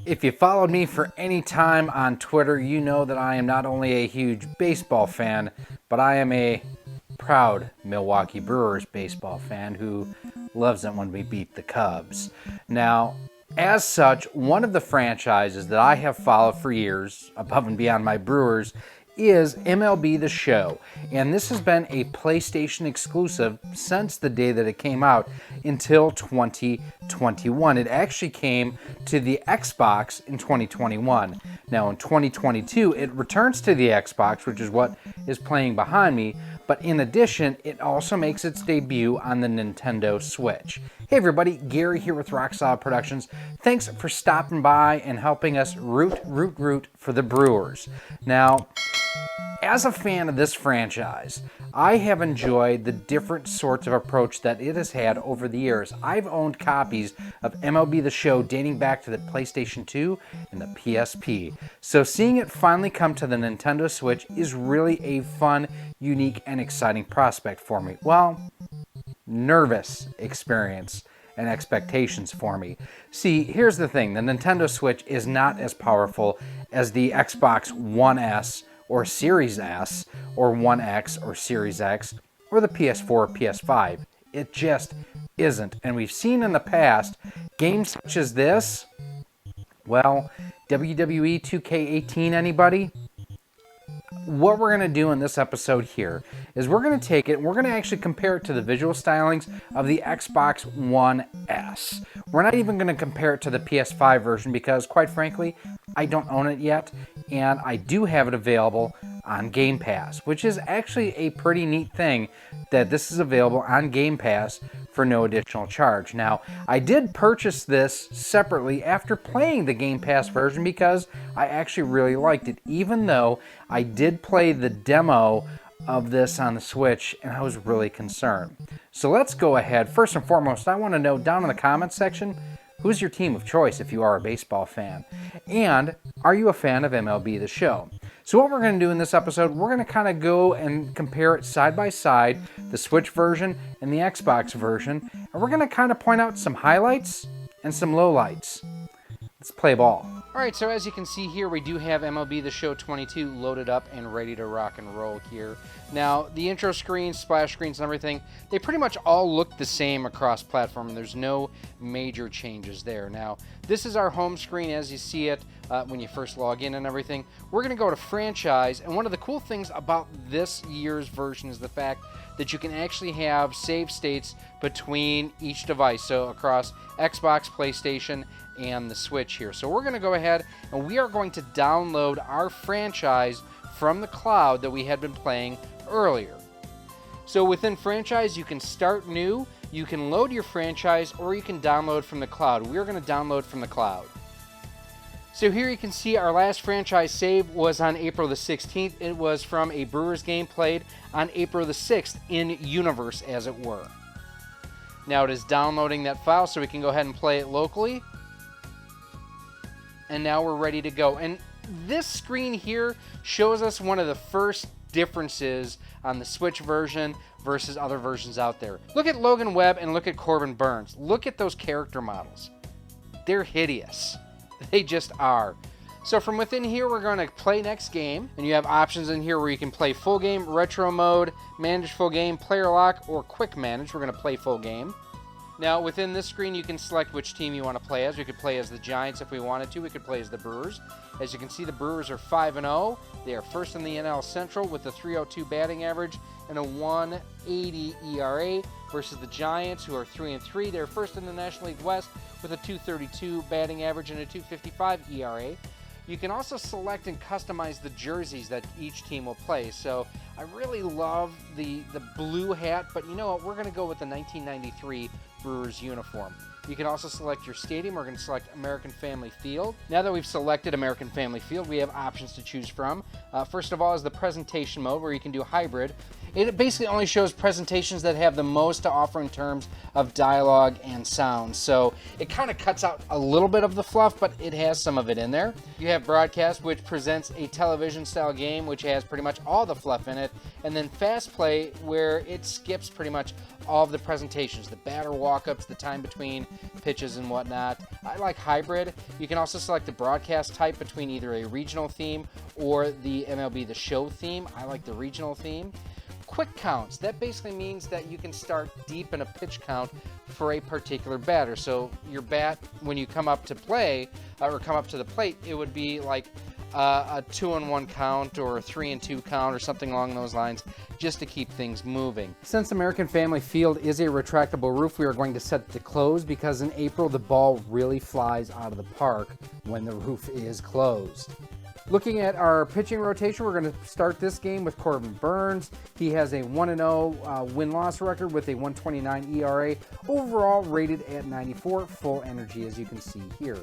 If you followed me for any time on Twitter, you know that I am not only a huge baseball fan, but I am a proud Milwaukee Brewers baseball fan who loves it when we beat the Cubs. Now, as such, one of the franchises that I have followed for years, above and beyond my Brewers, is MLB the Show. And this has been a PlayStation exclusive since the day that it came out until 2021. It actually came to the Xbox in 2021. Now in 2022, it returns to the Xbox, which is what is playing behind me. But in addition, it also makes its debut on the Nintendo Switch. Hey everybody, Gary here with Rock Solid Productions. Thanks for stopping by and helping us root for the Brewers. Now, as a fan of this franchise, I have enjoyed the different sorts of approach that it has had over the years. I've owned copies of MLB The Show dating back to the PlayStation 2 and the PSP. So seeing it finally come to the Nintendo Switch is really a fun, unique, and exciting prospect for me. Well, nervous experience and expectations for me. See, here's the thing. The Nintendo Switch is not as powerful as the Xbox One S or Series S, or 1X, or Series X, or the PS4 or PS5. It just isn't. And we've seen in the past, games such as this, well, WWE 2K18, anybody? What we're going to do in this episode here is we're going to take it and we're going to actually compare it to the visual stylings of the Xbox One S. We're not even going to compare it to the PS5 version because, quite frankly, I don't own it yet, and I do have it available on Gamepass, which is actually a pretty neat thing that this is available on Gamepass for no additional charge. Now, I did purchase this separately after playing the Gamepass version because I actually really liked it, even though I did play the demo of this on the Switch and I was really concerned. So let's go ahead. First and foremost, I want to know down in the comments section, who's your team of choice if you are a baseball fan? And are you a fan of MLB The Show? So what we're going to do in this episode, we're going to kind of go and compare it side by side, the Switch version and the Xbox version, and we're going to kind of point out some highlights and some lowlights. Let's play ball. Alright, so as you can see here, we do have MLB The Show 22 loaded up and ready to rock and roll here. Now, the intro screens, splash screens, and everything, they pretty much all look the same across platform. There's no major changes there. Now, this is our home screen as you see it when you first log in and everything. We're going to go to franchise, and one of the cool things about this year's version is the fact that you can actually have save states between each device, so across Xbox, PlayStation, and the Switch here. So we're going to go ahead and we are going to download our franchise from the cloud that we had been playing earlier. So within franchise, you can start new, you can load your franchise, or you can download from the cloud. We're going to download from the cloud. So here you can see our last franchise save was on April the 16th. It was from a Brewers game played on April the 6th in universe, as it were. Now it is downloading that file so we can go ahead and play it locally. And now we're ready to go. And this screen here shows us one of the first differences on the Switch version versus other versions out there. Look at Logan Webb and look at Corbin Burns. Look at those character models. They're hideous. They just are. So from within here, we're going to play next game. And you have options in here where you can play full game, retro mode, manage full game, player lock, or quick manage. We're going to play full game. Now, within this screen, you can select which team you want to play as. We could play as the Giants if we wanted to. We could play as the Brewers. As you can see, the Brewers are 5-0. They are first in the NL Central with a .302 batting average and a .180 ERA versus the Giants, who are 3-3. They're first in the National League West with a .232 batting average and a .255 ERA. You can also select and customize the jerseys that each team will play. So I really love the blue hat, but you know what? We're going to go with the 1993 Brewers uniform. You can also select your stadium. We're going to select American Family Field. Now that we've selected American Family Field, we have options to choose from. First of all is the presentation mode, where you can do hybrid. It basically only shows presentations that have the most to offer in terms of dialogue and sound. So it kind of cuts out a little bit of the fluff, but it has some of it in there. You have broadcast, which presents a television style game, which has pretty much all the fluff in it. and then fast play, where it skips pretty much all of the presentations, the batter walk-ups, the time between pitches and whatnot. I like hybrid. You can also select the broadcast type between either a regional theme or the MLB the Show theme. I like the regional theme. Quick counts, that basically means that you can start deep in a pitch count for a particular batter. So your bat, when you come up to play, or come up to the plate, it would be like a 2-1 count or a 3-2 count or something along those lines, just to keep things moving. Since American Family Field is a retractable roof, we are going to set it to close, because in April the ball really flies out of the park when the roof is closed. Looking at our pitching rotation, we're going to start this game with Corbin Burns. He has a 1-0 win-loss record with a 1.29 ERA, overall rated at 94, full energy as you can see here.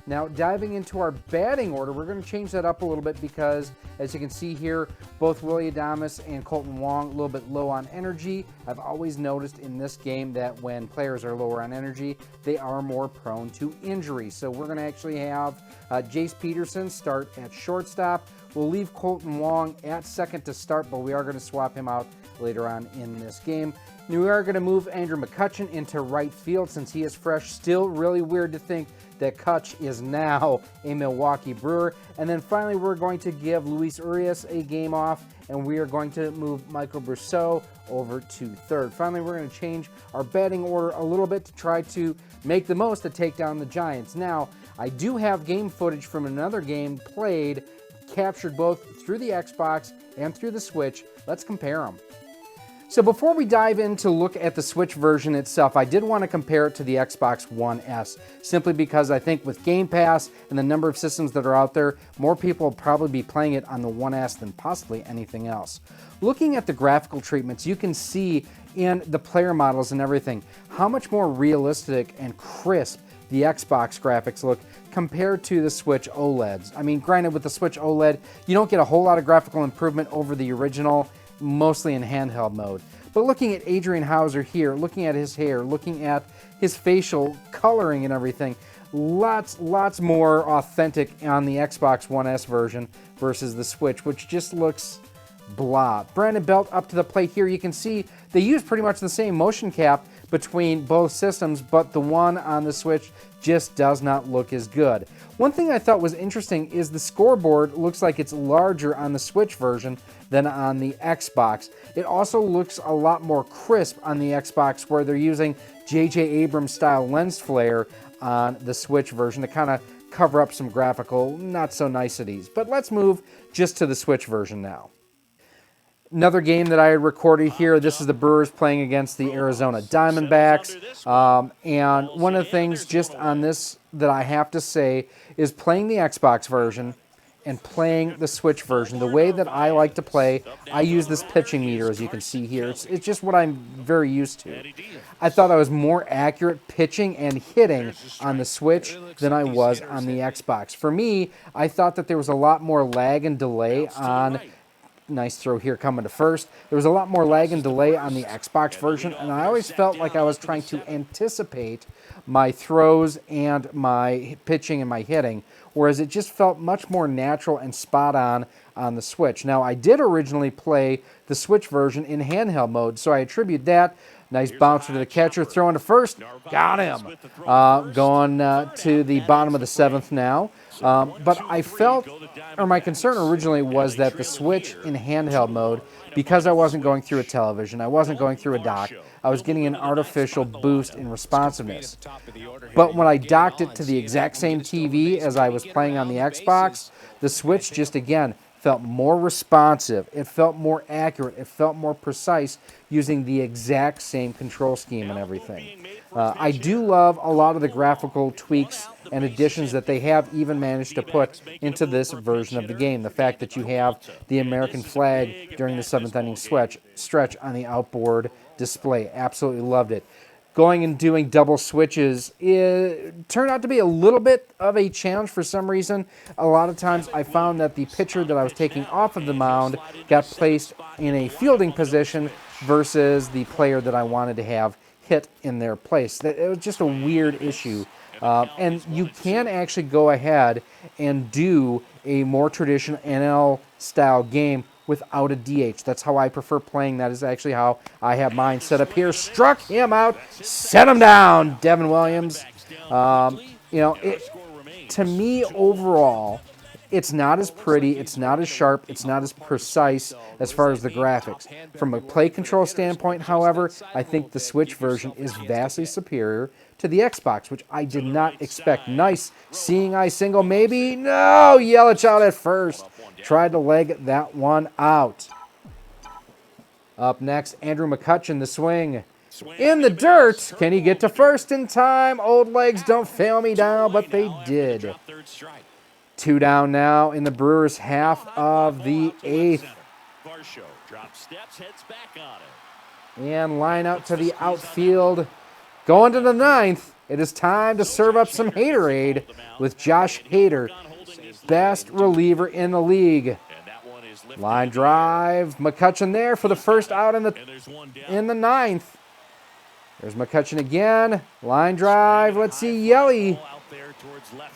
Now diving into our batting order, we're going to change that up a little bit, because as you can see here, both Willy Adames and Colton Wong a little bit low on energy. I've always noticed in this game that when players are lower on energy, they are more prone to injury. So we're going to actually have Jace Peterson start at shortstop. We'll leave Colton Wong at second to start, but we are going to swap him out later on in this game. We are going to move Andrew McCutchen into right field since he is fresh. Still really weird to think that Kutch is now a Milwaukee Brewer. And then finally, we're going to give Luis Urias a game off, and we are going to move Michael Brousseau over to third. Finally, we're going to change our batting order a little bit to try to make the most to take down the Giants. Now, I do have game footage from another game played, captured both through the Xbox and through the Switch. Let's compare them. So before we dive in to look at the Switch version itself, I did want to compare it to the Xbox One S, simply because I think with Game Pass and the number of systems that are out there, more people will probably be playing it on the One S than possibly anything else. Looking at the graphical treatments, you can see in the player models and everything how much more realistic and crisp the Xbox graphics look compared to the Switch OLEDs. I mean, granted, with the Switch OLED, you don't get a whole lot of graphical improvement over the original, mostly in handheld mode. But looking at Adrian Hauser here, looking at his hair, looking at his facial coloring and everything, lots more authentic on the Xbox One S version versus the Switch, which just looks blah. Brandon Belt up to the plate here. You can see they use pretty much the same motion cap between both systems, but the one on the Switch just does not look as good. One thing I thought was interesting is the scoreboard looks like it's larger on the Switch version than on the Xbox. It also looks a lot more crisp on the Xbox, where they're using J.J. Abrams style lens flare on the Switch version to kind of cover up some graphical not so niceties. But let's move just to the Switch version now. Another game that I had recorded here, this is the Brewers playing against the Arizona Diamondbacks. And one of the things just on this that I have to say is playing the Xbox version and playing the Switch version. The way that I like to play, I use this pitching meter, as you can see here. It's just what I'm very used to. I thought I was more accurate pitching and hitting on the Switch than I was on the Xbox. For me, I thought that there was a lot more lag and delay on... Nice throw here coming to first. There was a lot more lag and delay on the Xbox version, and I always felt like I was trying to anticipate my throws and my pitching and my hitting, whereas it just felt much more natural and spot on the Switch. Now, I did originally play the Switch version in handheld mode, so I attribute that. Nice bouncer to the catcher, throwing to first. Got him. Going to the bottom of the seventh now. But I felt, or my concern originally was that the Switch in handheld mode, because I wasn't going through a television, I wasn't going through a dock, I was getting an artificial boost in responsiveness. But when I docked it to the exact same TV as I was playing on the Xbox, the Switch just, again, felt more responsive, it felt more accurate, it felt more precise using the exact same control scheme and everything. I do love a lot of the graphical tweaks and additions that they have even managed to put into this version of the game. The fact that you have the American flag during the seventh inning stretch on the outboard display. Absolutely loved it. Going and doing double switches turned out to be a little bit of a challenge for some reason. A lot of times I found that the pitcher that I was taking off of the mound got placed in a fielding position versus the player that I wanted to have hit in their place. It was just a weird issue. And you can actually go ahead and do a more traditional NL-style game without a DH. That's how I prefer playing. That is actually how I have mine set up here. Struck him out, set him down, Devin Williams. To me, overall, it's not as pretty, it's not as sharp, it's not as precise as far as the graphics. From a play control standpoint, however, I think the Switch version is vastly superior to the Xbox, which I did not expect. Nice seeing eye single, maybe? No! Yelich out at first. Tried to leg that one out. Up next, Andrew McCutchen, the swing. In the dirt. Can he get to first in time? Old legs don't fail me down, but they did. 2 down now in the Brewers' half of the 8th. And line out to the outfield. Going to the 9th. It is time to serve up some Haterade with Josh Hader, best reliever in the league. Line drive. McCutchen there for the first out in the 9th. There's McCutchen again. Line drive. Let's see Yelly.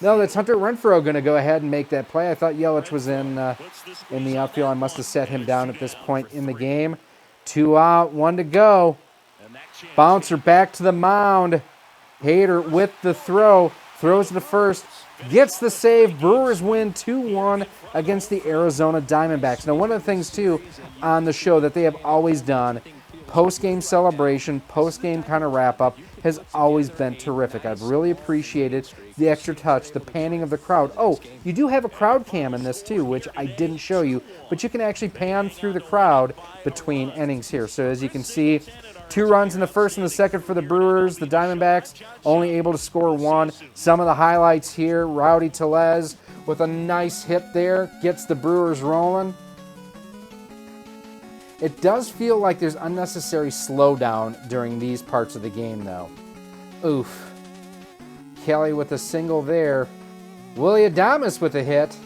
No, that's Hunter Renfroe going to go ahead and make that play. I thought Yelich was in the outfield. I must have set him down at this point in the game. 2 out, 1 to go. Bouncer back to the mound. Hader with the throw. Throws to first. Gets the save. Brewers win 2-1 against the Arizona Diamondbacks. Now, one of the things, too, on the show that they have always done, post-game celebration, post-game kind of wrap-up, has always been terrific. I've really appreciated the extra touch, the panning of the crowd. Oh, you do have a crowd cam in this too, which I didn't show you, but you can actually pan through the crowd between innings here. So as you can see, 2 runs in the first and the second for the Brewers. The Diamondbacks only able to score 1. Some of the highlights here, Rowdy Tellez with a nice hit there, gets the Brewers rolling. It does feel like there's unnecessary slowdown during these parts of the game, though. Oof. Kelly with a single there. Willie Adames with a hit.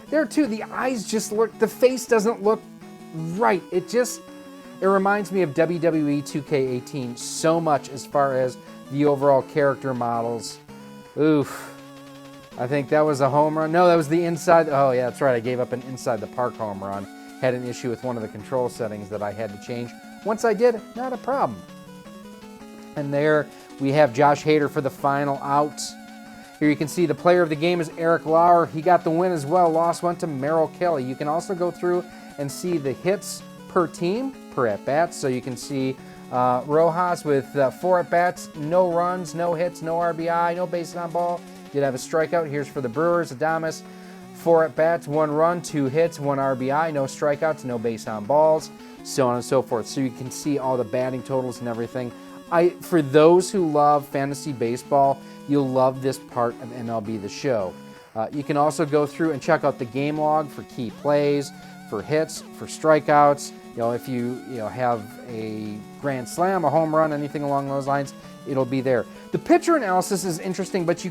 There, too, the eyes just look, the face doesn't look right. It reminds me of WWE 2K18 so much as far as the overall character models. Oof. I think that was a home run. No, that was the inside. Oh, yeah, that's right. I gave up an inside the park home run. Had an issue with one of the control settings that I had to change. Once I did, not a problem. And there we have Josh Hader for the final out. Here you can see the player of the game is Eric Lauer. He got the win as well. Loss went to Merrill Kelly. You can also go through and see the hits per team, per at-bats. So you can see Rojas with 4 at-bats, no runs, no hits, no RBI, no base on ball. Did have a strikeout. Here's for the Brewers, Adames. 4 at-bats, 1 run, 2 hits, 1 RBI, no strikeouts, no base on balls, so on and so forth. So you can see all the batting totals and everything. For those who love fantasy baseball, you'll love this part of MLB The Show. You can also go through and check out the game log for key plays, for hits, for strikeouts. If you have a grand slam, a home run, anything along those lines, it'll be there. The pitcher analysis is interesting, but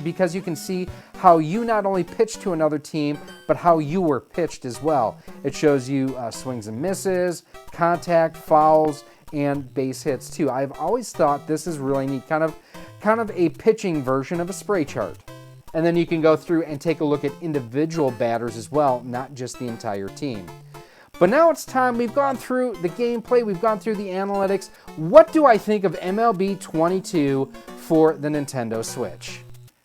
because you can see how you not only pitched to another team, but how you were pitched as well. It shows you swings and misses, contact, fouls, and base hits too. I've always thought this is really neat, kind of a pitching version of a spray chart. And then you can go through and take a look at individual batters as well, not just the entire team. But now it's time. We've gone through the gameplay. We've gone through the analytics. What do I think of MLB 22 for the Nintendo Switch?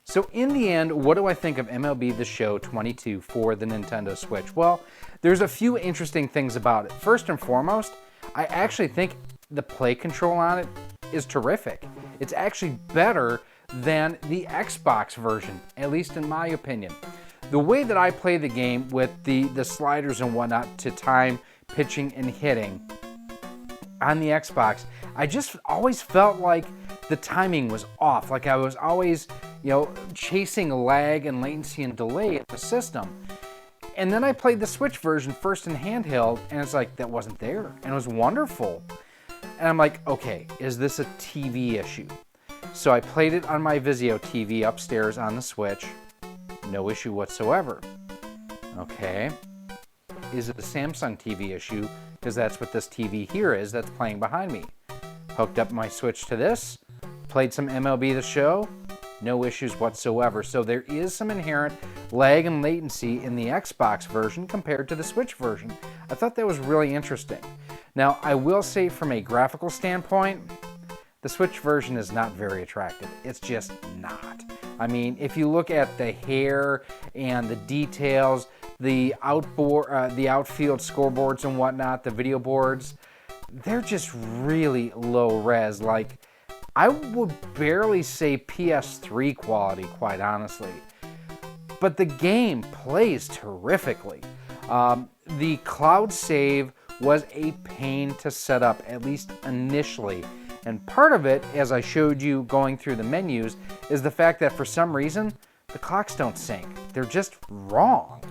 So in the end, what do I think of MLB The Show 22 for the Nintendo Switch? Well, there's a few interesting things about it. First and foremost, I actually think the play control on it is terrific. It's actually better than the Xbox version, at least in my opinion. The way that I play the game with the sliders and whatnot to time pitching and hitting on the Xbox, I just always felt like the timing was off. Like I was always, chasing lag and latency and delay at the system. And then I played the Switch version first in handheld, and it's like, that wasn't there. And it was wonderful. And I'm like, okay, is this a TV issue? So I played it on my Vizio TV upstairs on the Switch. No issue whatsoever. Okay. Is it a Samsung TV issue? Because that's what this TV here is that's playing behind me. Hooked up my Switch to this, played some MLB The Show. no issues whatsoever. So there is some inherent lag and latency in the Xbox version compared to the Switch version. I thought that was really interesting. Now, I will say from a graphical standpoint, the Switch version is not very attractive. It's just not. I mean, if you look at the hair and the details, the outfield scoreboards and whatnot, the video boards, they're just really low res. Like, I would barely say PS3 quality, quite honestly. But the game plays terrifically. The cloud save was a pain to set up, at least initially. And part of it, as I showed you going through the menus, is the fact that for some reason, the clocks don't sync. They're just wrong.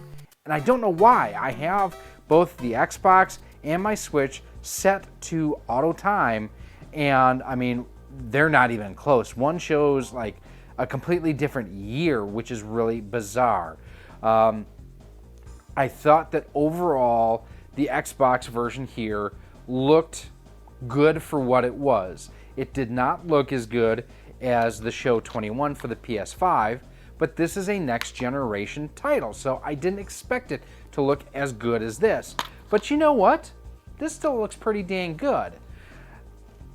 And I don't know why. I have both the Xbox and my Switch set to auto time, and I mean, they're not even close. One shows like a completely different year, which is really bizarre. I thought that overall, the Xbox version here looked good for what it was. It did not look as good as the Show 21 for the PS5, but this is a next generation title, so I didn't expect it to look as good as this. But you know what? This still looks pretty dang good.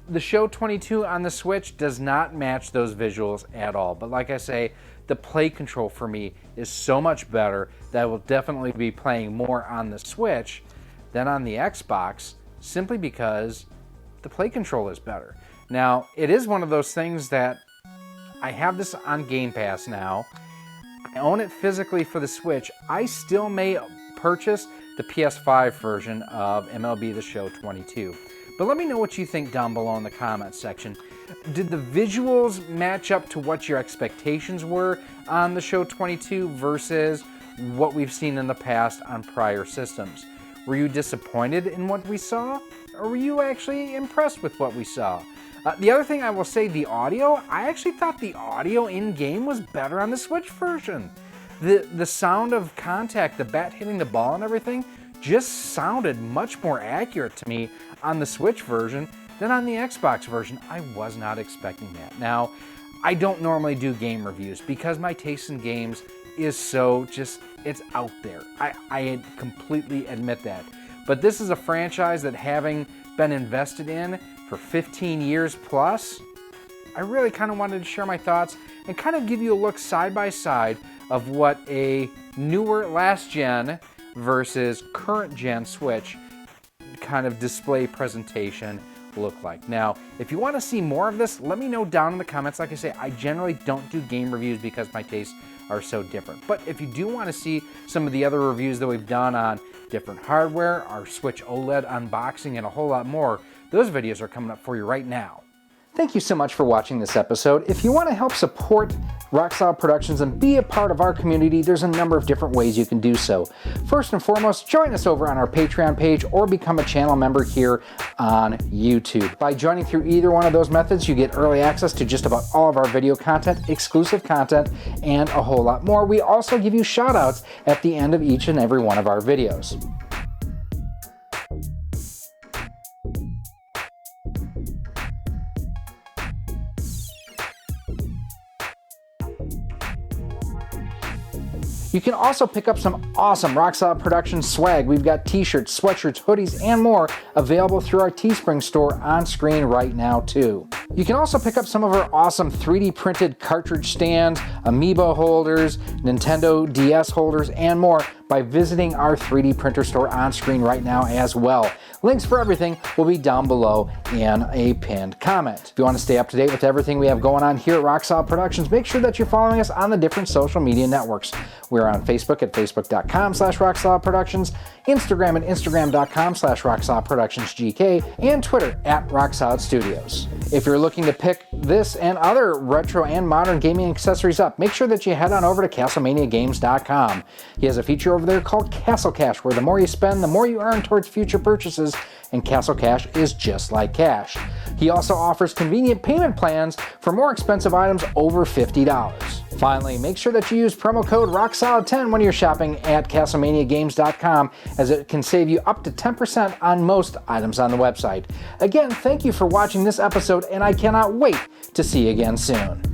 The Show 22 on the Switch does not match those visuals at all, but like I say, the play control for me is so much better that I will definitely be playing more on the Switch than on the Xbox, simply because the play control is better. Now, it is one of those things that I have this on Gamepass now. I own it physically for the Switch. I still may purchase the PS5 version of MLB the Show 22. But let me know what you think down below in the comments section. Did the visuals match up to what your expectations were on the Show 22 versus what we've seen in the past on prior systems? Were you disappointed in what we saw, or were you actually impressed with what we saw? The other thing I will say, the audio, I actually thought the audio in-game was better on the Switch version. The sound of contact, the bat hitting the ball and everything, just sounded much more accurate to me on the Switch version than on the Xbox version. I was not expecting that. Now, I don't normally do game reviews because my taste in games is so just, it's out there. I completely admit that. But this is a franchise that, having been invested in for 15 years plus, I really kind of wanted to share my thoughts and kind of give you a look side by side of what a newer last gen versus current gen Switch kind of display presentation look like. Now, if you want to see more of this, let me know down in the comments. Like I say, I generally don't do game reviews because my tastes are so different. But if you do want to see some of the other reviews that we've done on different hardware, our Switch OLED unboxing, and a whole lot more, those videos are coming up for you right now. Thank you so much for watching this episode. If you want to help support Rock Solid Productions and be a part of our community, there's a number of different ways you can do so. First and foremost, join us over on our Patreon page or become a channel member here on YouTube. By joining through either one of those methods, you get early access to just about all of our video content, exclusive content, and a whole lot more. We also give you shout outs at the end of each and every one of our videos. You can also pick up some awesome Rock Solid Productions swag. We've got t-shirts, sweatshirts, hoodies, and more available through our Teespring store on screen right now too. You can also pick up some of our awesome 3D printed cartridge stands, Amiibo holders, Nintendo DS holders, and more by visiting our 3D printer store on screen right now as well. Links for everything will be down below in a pinned comment. If you want to stay up to date with everything we have going on here at Rock Solid Productions, make sure that you're following us on the different social media networks. We're on Facebook at facebook.com/RockSolidProductions, Instagram at Instagram.com/RockSolidProductionsGK, and Twitter at RockSolidStudios. If you're looking to pick this and other retro and modern gaming accessories up, make sure that you head on over to CastlemaniaGames.com. He has a feature over there called Castle Cash, where the more you spend, the more you earn towards future purchases, and Castle Cash is just like cash. He also offers convenient payment plans for more expensive items over $50. Finally, make sure that you use promo code ROCKSOLID10 when you're shopping at CastlemaniaGames.com, as it can save you up to 10% on most items on the website. Again, thank you for watching this episode, and I cannot wait to see you again soon.